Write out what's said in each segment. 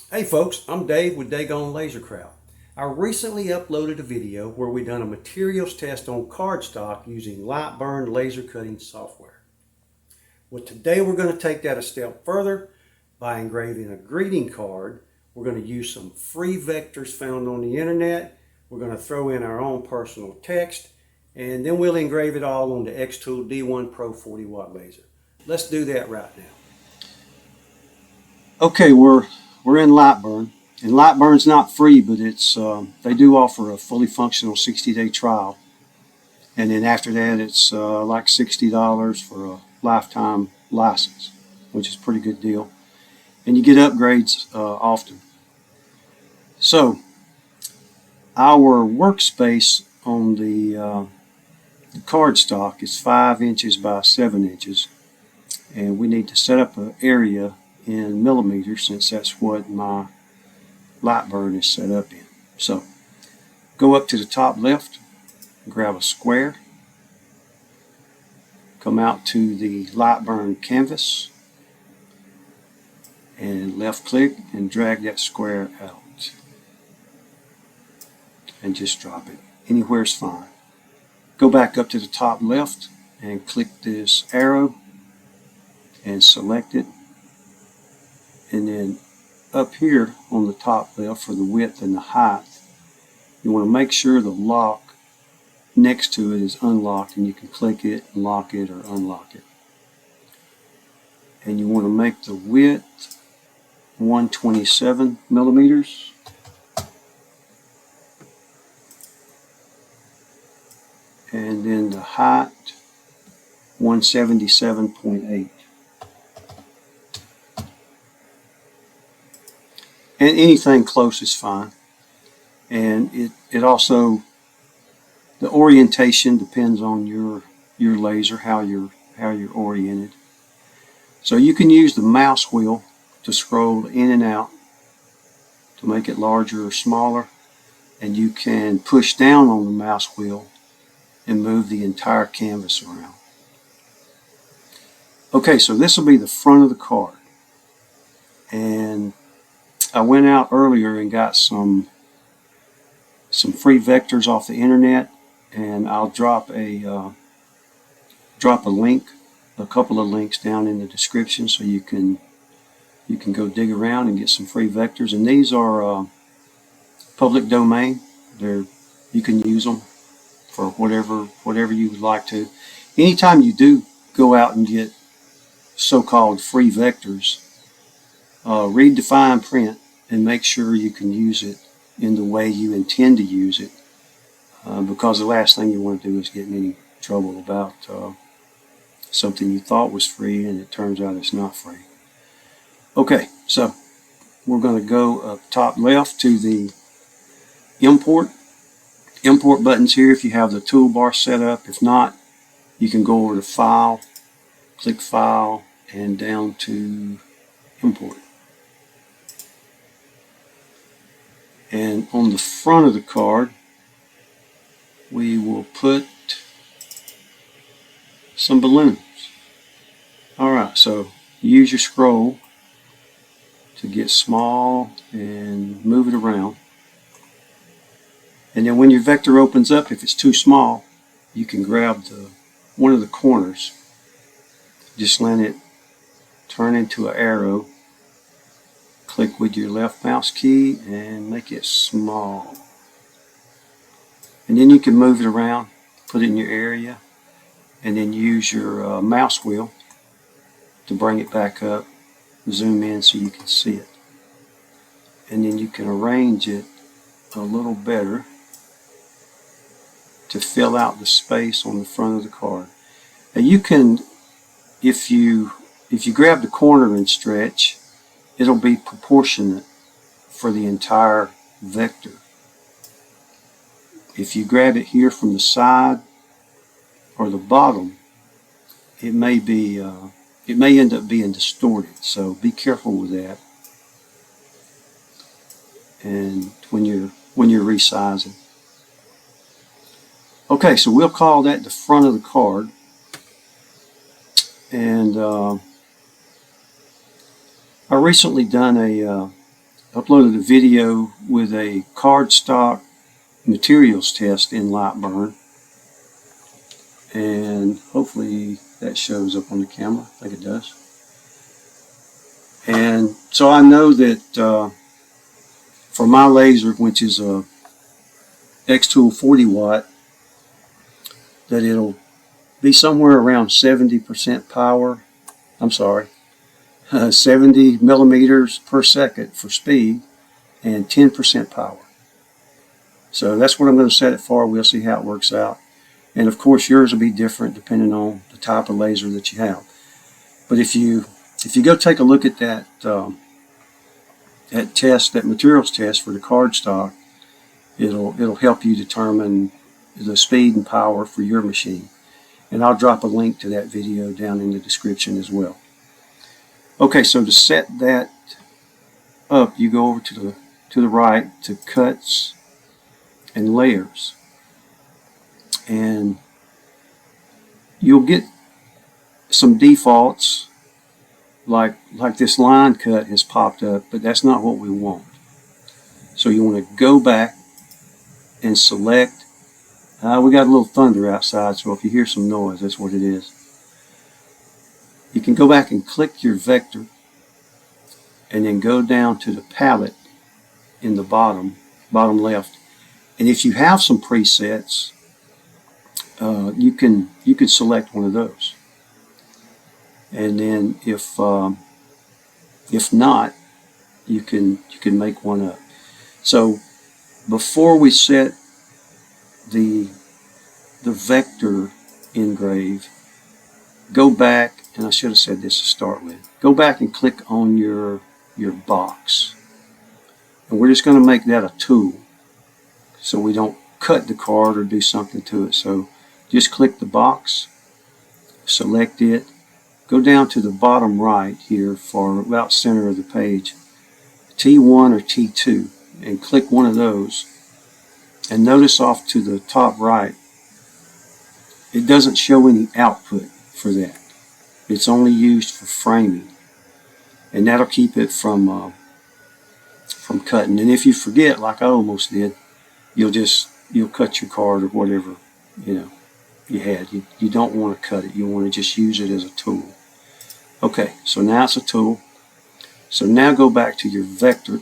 Hey folks, I'm Dave with Dagon Lasercraft. I recently uploaded a video where we done a materials test on cardstock using Lightburn laser cutting software. Well, today we're going to take that a step further by engraving a greeting card. We're going to use some free vectors found on the internet. We're going to throw in our own personal text, and then we'll engrave it all on the XTOOL D1 Pro 40-watt laser. Let's do that right now. Okay, we're in Lightburn, and Lightburn's not free, but it's they do offer a fully functional 60-day trial, and then after that it's like $60 for a lifetime license, which is a pretty good deal, and you get upgrades often. So our workspace on the cardstock is 5 inches by 7 inches, and we need to set up an area in millimeters since that's what my Lightburn is set up in. So go up to the top left, grab a square, come out to the Lightburn canvas, and left click and drag that square out. And just drop it. Anywhere is fine. Go back up to the top left and click this arrow and select it. And then up here on the top left for the width and the height, you want to make sure the lock next to it is unlocked, and you can click it, lock it, or unlock it. And you want to make the width 127 millimeters. And then the height 177.8. And anything close is fine. And it also, the orientation depends on your laser, how you're oriented. So you can use the mouse wheel to scroll in and out to make it larger or smaller, and you can push down on the mouse wheel and move the entire canvas around. Okay, so this will be the front of the card, and I went out earlier and got some free vectors off the internet, and I'll drop a link, a couple of links down in the description, so you can go dig around and get some free vectors. And these are public domain. You can use them for whatever you would like to. Anytime you do go out and get so-called free vectors, read the fine print and make sure you can use it in the way you intend to use it, because the last thing you want to do is get in any trouble about something you thought was free and it turns out it's not free. Okay, so we're going to go up top left to the import buttons here if you have the toolbar set up. If not, you can go over to File, click File, and down to Import. And on the front of the card, we will put some balloons. Alright, so use your scroll to get small and move it around. And then when your vector opens up, if it's too small, you can grab one of the corners. Just let it turn into an arrow. Click with your left mouse key and make it small. And then you can move it around, put it in your area, and then use your mouse wheel to bring it back up, zoom in so you can see it. And then you can arrange it a little better to fill out the space on the front of the card. Now you can, if you grab the corner and stretch, it'll be proportionate for the entire vector. If you grab it here from the side or the bottom, it may end up being distorted. So be careful with that. And when you're resizing. Okay, so we'll call that the front of the card. And I recently done a uploaded a video with a cardstock materials test in Lightburn, and hopefully that shows up on the camera. I think it does. And so I know that for my laser, which is a XTOOL 40 watt, that it'll be somewhere around 70% power. I'm sorry, 70 millimeters per second for speed and 10% power. So that's what I'm going to set it for. We'll see how it works out. And of course yours will be different depending on the type of laser that you have. But if you go take a look at that that materials test for the cardstock, it'll help you determine the speed and power for your machine. And I'll drop a link to that video down in the description as well. Okay, so to set that up, you go over to the right to cuts and layers, and you'll get some defaults like this line cut has popped up, but that's not what we want. So you want to go back and select. We got a little thunder outside, so if you hear some noise, that's what it is. You can go back and click your vector and then go down to the palette in the bottom left. And if you have some presets, you can select one of those. And then if not, you can make one up. So before we set the vector engrave, go back, and I should have said this to start with, go back and click on your box. And we're just going to make that a tool so we don't cut the card or do something to it. So just click the box, select it, go down to the bottom right here for about center of the page, T1 or T2, and click one of those. And notice off to the top right, it doesn't show any output for that. It's only used for framing, and that'll keep it from cutting. And if you forget, like I almost did, you'll cut your card or whatever you had. You don't want to cut it. You want to just use it as a tool. Okay, so now it's a tool. So now go back to your vector,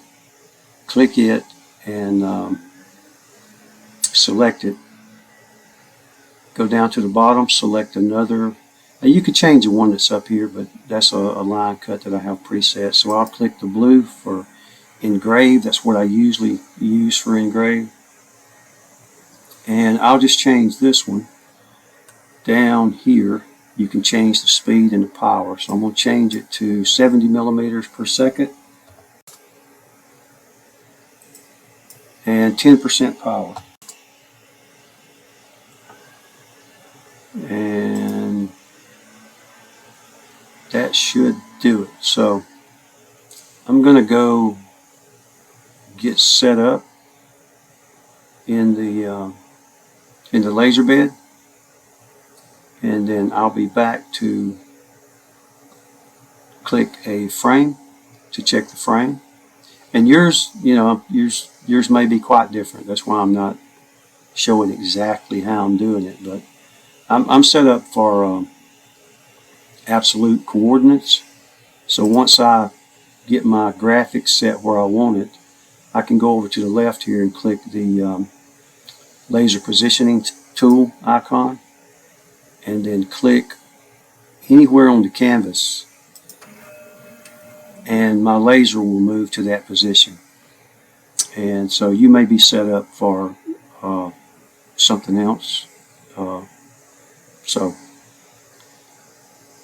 click it, and select it. Go down to the bottom, select another. Now you could change the one that's up here, but that's a line cut that I have preset. So I'll click the blue for Engrave. That's what I usually use for Engrave. And I'll just change this one down here. You can change the speed and the power. So I'm going to change it to 70 millimeters per second and 10% power. And that should do it. So I'm going to go get set up in the laser bed, and then I'll be back to click a frame to check the frame. And yours may be quite different. That's why I'm not showing exactly how I'm doing it, but I'm set up for absolute coordinates. So once I get my graphics set where I want it, I can go over to the left here and click the laser positioning tool icon, and then click anywhere on the canvas, and my laser will move to that position. And so you may be set up for something else.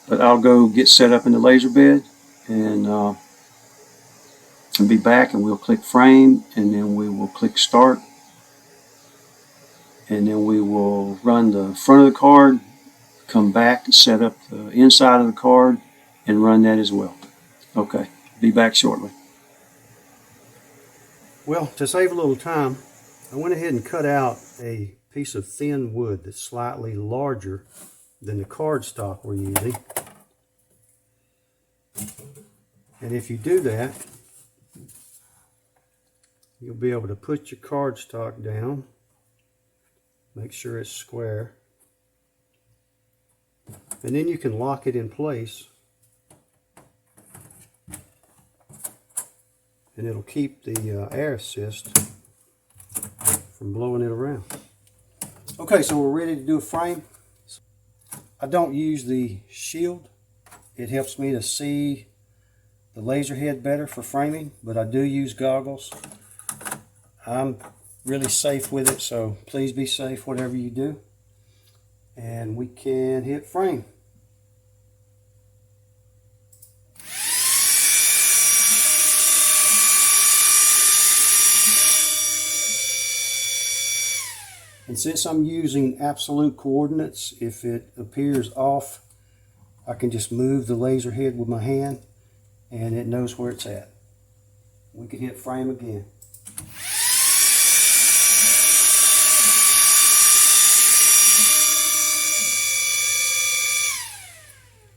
But I'll go get set up in the laser bed and be back, and we'll click frame, and then we will click start, and then we will run the front of the card, come back, set up the inside of the card, and run that as well. Okay, be back shortly. Well, to save a little time, I went ahead and cut out a piece of thin wood that's slightly larger than the cardstock we're using. And if you do that, you'll be able to put your cardstock down. Make sure it's square. And then you can lock it in place. And it'll keep the air assist from blowing it around. Okay, so we're ready to do a frame. I don't use the shield. It helps me to see the laser head better for framing, but I do use goggles. I'm really safe with it, so please be safe whatever you do. And we can hit frame. And since I'm using absolute coordinates, if it appears off, I can just move the laser head with my hand and it knows where it's at. We can hit frame again.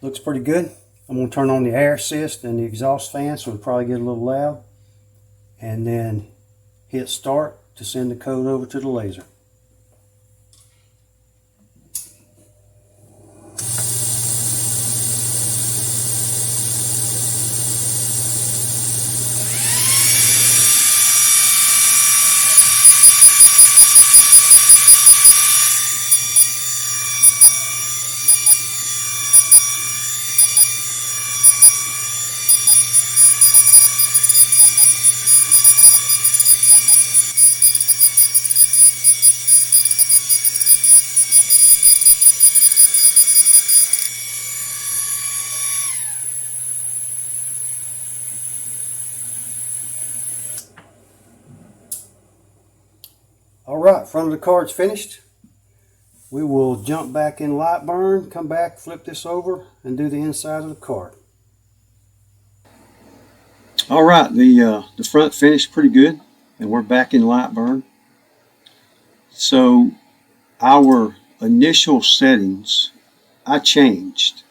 Looks pretty good. I'm going to turn on the air assist and the exhaust fan so it'll probably get a little loud. And then hit start to send the code over to the laser. Alright, front of the card's finished. We will jump back in Lightburn, come back, flip this over, and do the inside of the card. Alright, the front finished pretty good, and we're back in Lightburn. So our initial settings I changed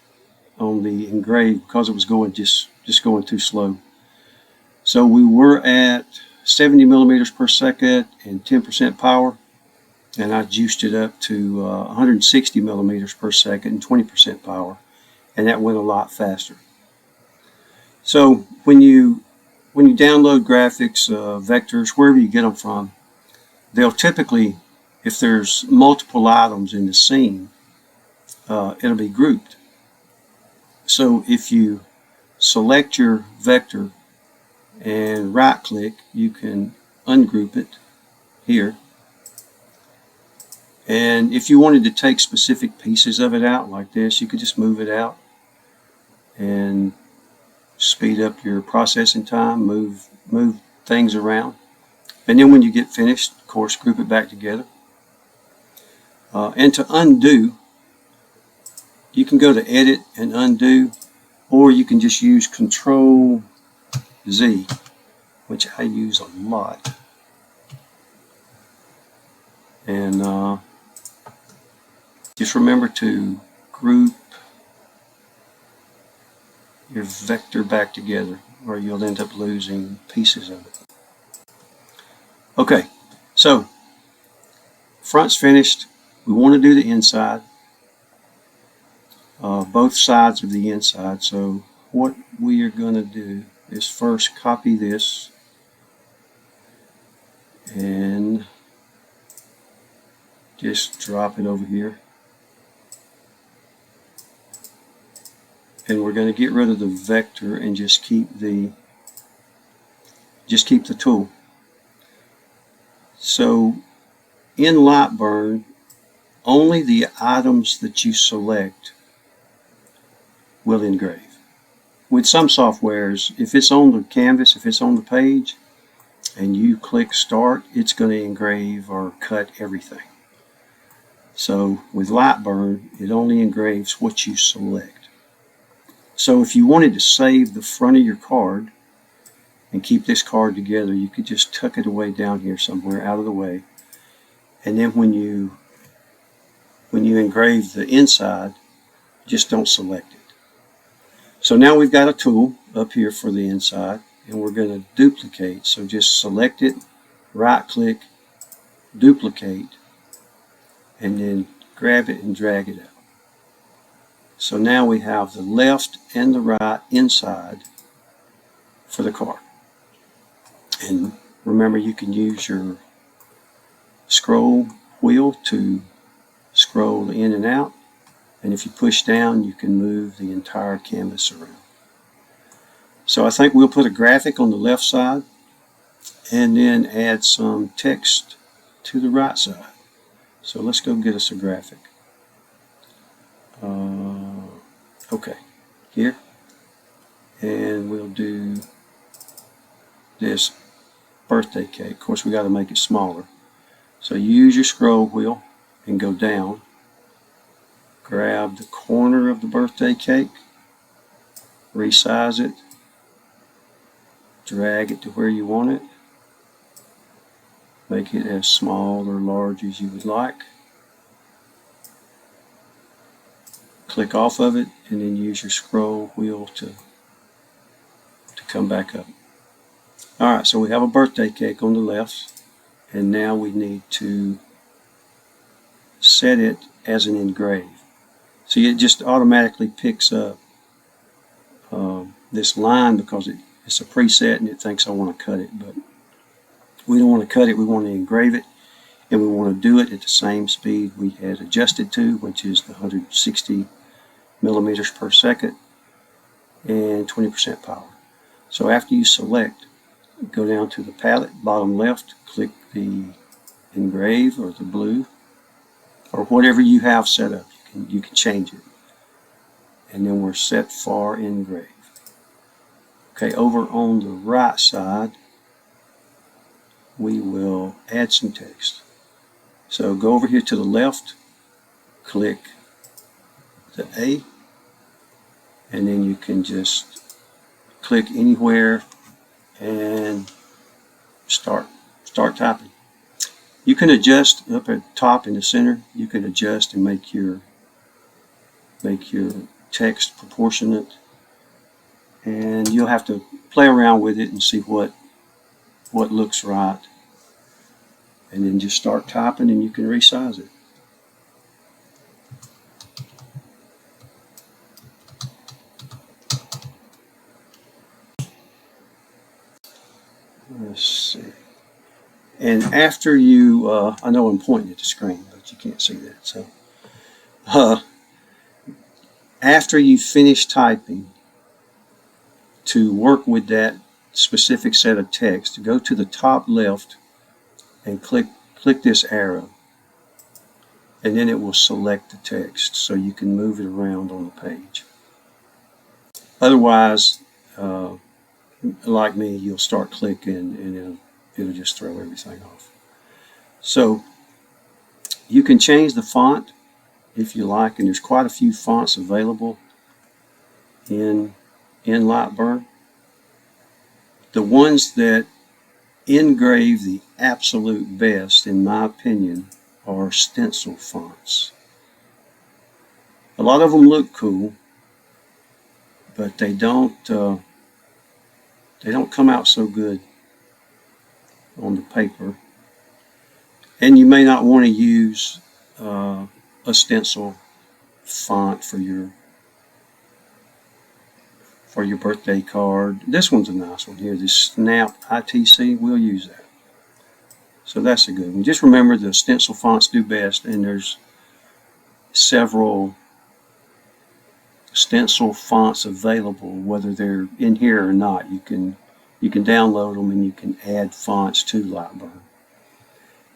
on the Engrave because it was going just going too slow. So we were at 70 millimeters per second and 10% power, and I juiced it up to 160 millimeters per second and 20% power, and that went a lot faster. So when you download graphics, vectors, wherever you get them from, they'll typically, if there's multiple items in the scene, it'll be grouped. So if you select your vector and right click, you can ungroup it here. And if you wanted to take specific pieces of it out like this, you could just move it out and speed up your processing time, move things around. And then when you get finished, of course, group it back together. And to undo, you can go to edit and undo, or you can just use Control Z, which I use a lot. And just remember to group your vector back together, or you'll end up losing pieces of it. Okay, so front's finished. We want to do the inside, both sides of the inside. So what we are going to do is first copy this and just drop it over here. And we're going to get rid of the vector and just keep the tool. So in Lightburn, only the items that you select will engrave. With some softwares, if it's on the canvas, if it's on the page, and you click start, it's going to engrave or cut everything. So with Lightburn, it only engraves what you select. So if you wanted to save the front of your card and keep this card together, you could just tuck it away down here somewhere out of the way. And then when you engrave the inside, just don't select it. So now we've got a tool up here for the inside, and we're going to duplicate. So just select it right click, duplicate, and then grab it and drag it out. So now we have the left and the right inside for the card. And remember, you can use your scroll wheel to scroll in and out. And if you push down, you can move the entire canvas around. So I think we'll put a graphic on the left side and then add some text to the right side. So let's go get us a graphic. Okay, here. And we'll do this birthday cake. Of course, we got to make it smaller. So use your scroll wheel and go down. Grab the corner of the birthday cake, resize it, drag it to where you want it, make it as small or large as you would like. Click off of it and then use your scroll wheel to come back up. Alright, so we have a birthday cake on the left, and now we need to set it as an engrave. See, it just automatically picks up this line because it's a preset and it thinks I want to cut it, but we don't want to cut it, we want to engrave it, and we want to do it at the same speed we had adjusted to, which is the 160 millimeters per second and 20% power. So after you select, go down to the palette, bottom left, click the engrave or the blue, or whatever you have set up. You can change it. And then we're set for engrave. Okay, over on the right side, we will add some text. So go over here to the left, click the A, and then you can just click anywhere and start typing. You can adjust up at the top in the center. You can adjust and make your text proportionate, and you'll have to play around with it and see what looks right, and then just start typing and you can resize it. Let's see. And after you, I know I'm pointing at the screen, but you can't see that. So after you finish typing, to work with that specific set of text, go to the top left and click this arrow, and then it will select the text so you can move it around on the page. Otherwise, like me, you'll start clicking and it'll just throw everything off. So you can change the font if you like, and there's quite a few fonts available in Lightburn. The ones that engrave the absolute best, in my opinion, are stencil fonts. A lot of them look cool, but they don't come out so good on the paper. And you may not want to use a stencil font for your birthday card. This one's a nice one here, this Snap ITC, we'll use that. So that's a good one. Just remember the stencil fonts do best, and there's several stencil fonts available, whether they're in here or not. You can download them and you can add fonts to Lightburn.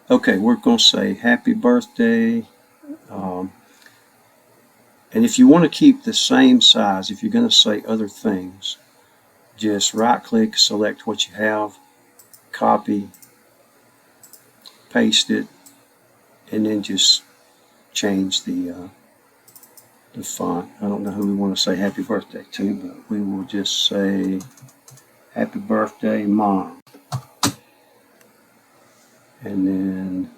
Okay, we're going to say happy birthday. And if you want to keep the same size, if you're going to say other things, just right click, select what you have, copy, paste it, and then just change the font. I don't know who we want to say happy birthday to, but we will just say happy birthday, Mom. And then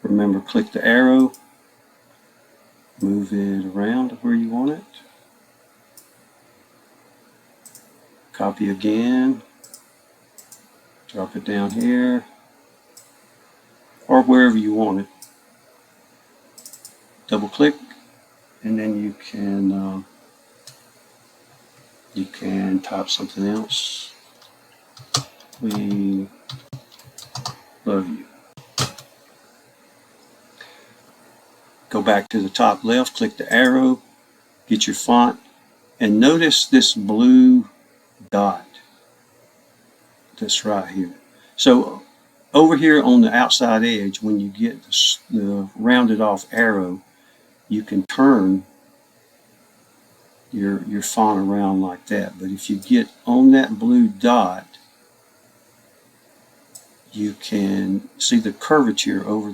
remember, click the arrow, move it around to where you want it, copy again, drop it down here, or wherever you want it. Double click, and then you can type something else. We love you. Go back to the top left, click the arrow, get your font, and notice this blue dot that's right here. So over here on the outside edge, when you get the rounded off arrow, you can turn your font around like that. But if you get on that blue dot, you can see the curvature over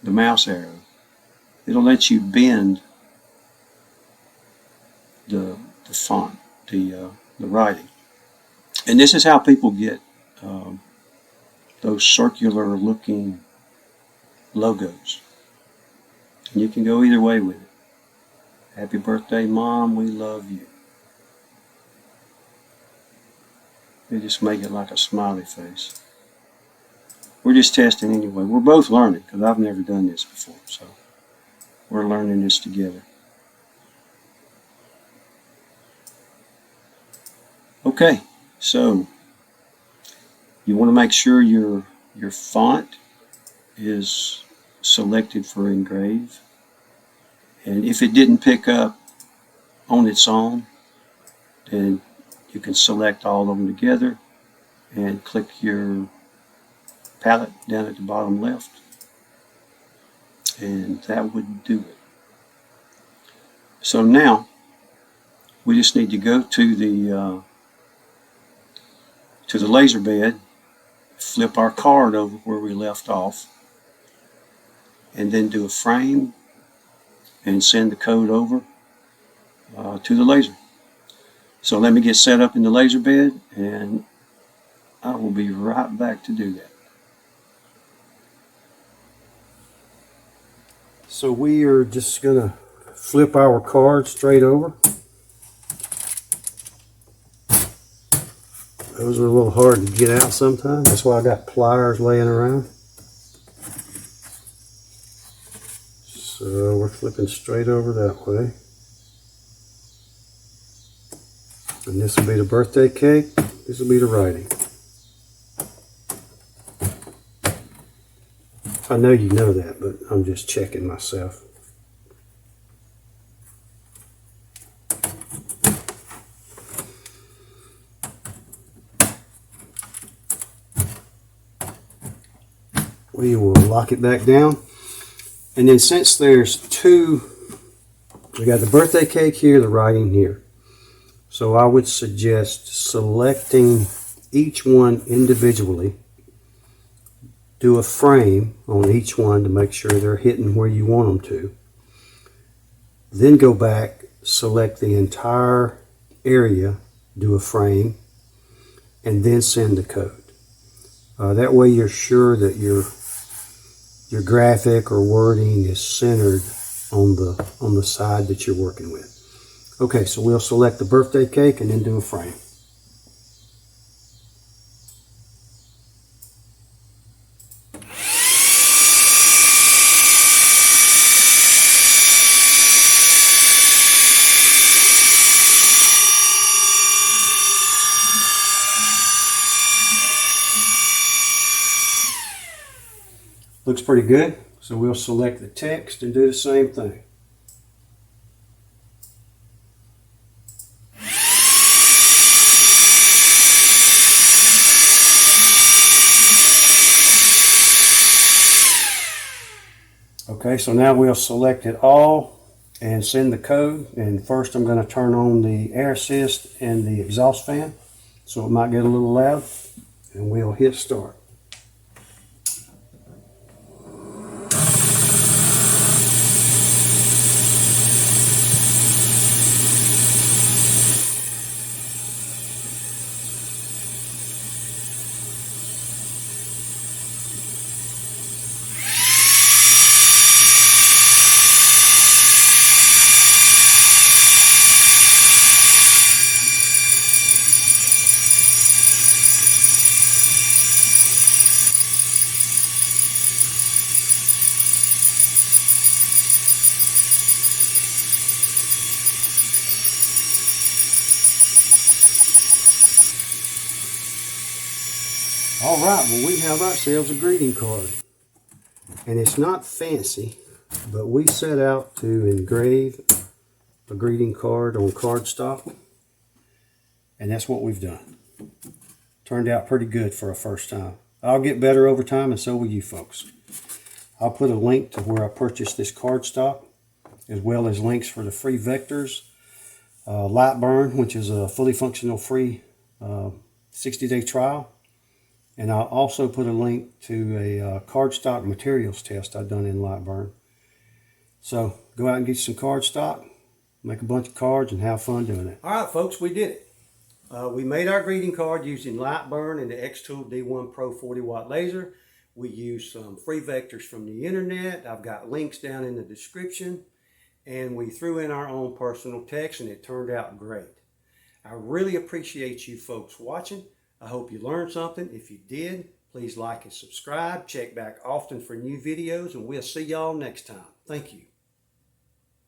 the mouse arrow. It'll let you bend the font, the writing. And this is how people get those circular looking logos. And you can go either way with it. Happy birthday, Mom, we love you. They just make it like a smiley face. We're just testing anyway. We're both learning because I've never done this before. So we're learning this together. Okay, so you want to make sure your font is selected for Engrave. And if it didn't pick up on its own, then you can select all of them together and click your palette down at the bottom left, and that would do it. So now we just need to go to the laser bed, flip our card over where we left off, and then do a frame and send the code over to the laser. So let me get set up in the laser bed, and I will be right back to do that. So we are just going to flip our card straight over. Those are a little hard to get out sometimes. That's why I got pliers laying around. So we're flipping straight over that way. And this will be the birthday cake. This will be the writing. I know you know that, but I'm just checking myself. We will lock it back down. And then since there's two, we got the birthday cake here, the writing here. So I would suggest selecting each one individually. Do a frame on each one to make sure they're hitting where you want them to. Then go back, select the entire area, do a frame, and then send the code. That way you're sure that your graphic or wording is centered on the side that you're working with. Okay, so we'll select the birthday cake and then do a frame. Looks pretty good, so we'll select the text and do the same thing. Okay, so now we'll select it all and send the code. And first I'm going to turn on the air assist and the exhaust fan, so it might get a little loud, and we'll hit start. All right, well, we have ourselves a greeting card. And it's not fancy, but we set out to engrave a greeting card on cardstock. And that's what we've done. Turned out pretty good for a first time. I'll get better over time, and so will you folks. I'll put a link to where I purchased this cardstock, as well as links for the free vectors, Lightburn, which is a fully functional free 60-day trial. And I'll also put a link to a cardstock materials test I've done in Lightburn. So go out and get some cardstock, make a bunch of cards, and have fun doing it. All right, folks, we did it. We made our greeting card using Lightburn and the XTOOL D1 Pro 40-watt laser. We used some free vectors from the internet. I've got links down in the description. And we threw in our own personal text, and it turned out great. I really appreciate you folks watching. I hope you learned something. If you did, please like and subscribe. Check back often for new videos, and we'll see y'all next time. Thank you.